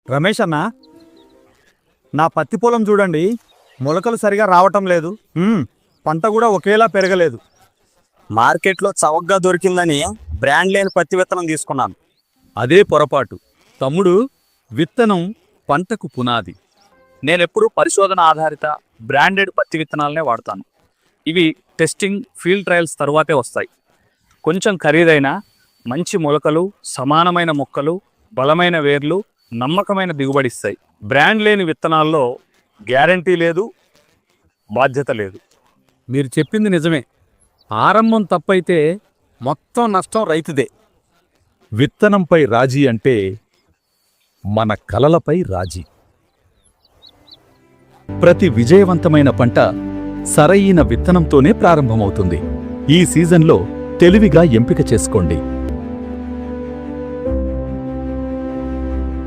రమేష్ అన్న, నా పత్తి పొలం చూడండి, మొలకలు సరిగా రావటం లేదు. పంట కూడా ఒకేలా పెరగలేదు. మార్కెట్లో చవకగా దొరికిందని బ్రాండ్ లేని పత్తి విత్తనం తీసుకున్నాను. అదే పొరపాటు తమ్ముడు. విత్తనం పంటకు పునాది. నేనెప్పుడు పరిశోధన ఆధారిత బ్రాండెడ్ పత్తి విత్తనాలనే వాడతాను. ఇవి టెస్టింగ్, ఫీల్డ్ ట్రయల్స్ తరువాతే వస్తాయి. కొంచెం ఖరీదైన, మంచి మొలకలు, సమానమైన మొక్కలు, బలమైన వేర్లు, నమ్మకమైన దిగుబడిస్తాయి. బ్రాండ్ లేని విత్తనాల్లో గ్యారంటీ లేదు, బాధ్యత లేదు. మీరు చెప్పింది నిజమే. ఆరంభం తప్పైతే మొత్తం నష్టం రైతుదే. విత్తనంపై రాజీ అంటే మన కలలపై రాజీ. ప్రతి విజయవంతమైన పంట సరైన విత్తనంతోనే ప్రారంభమవుతుంది. ఈ సీజన్లో తెలివిగా ఎంపిక చేసుకోండి.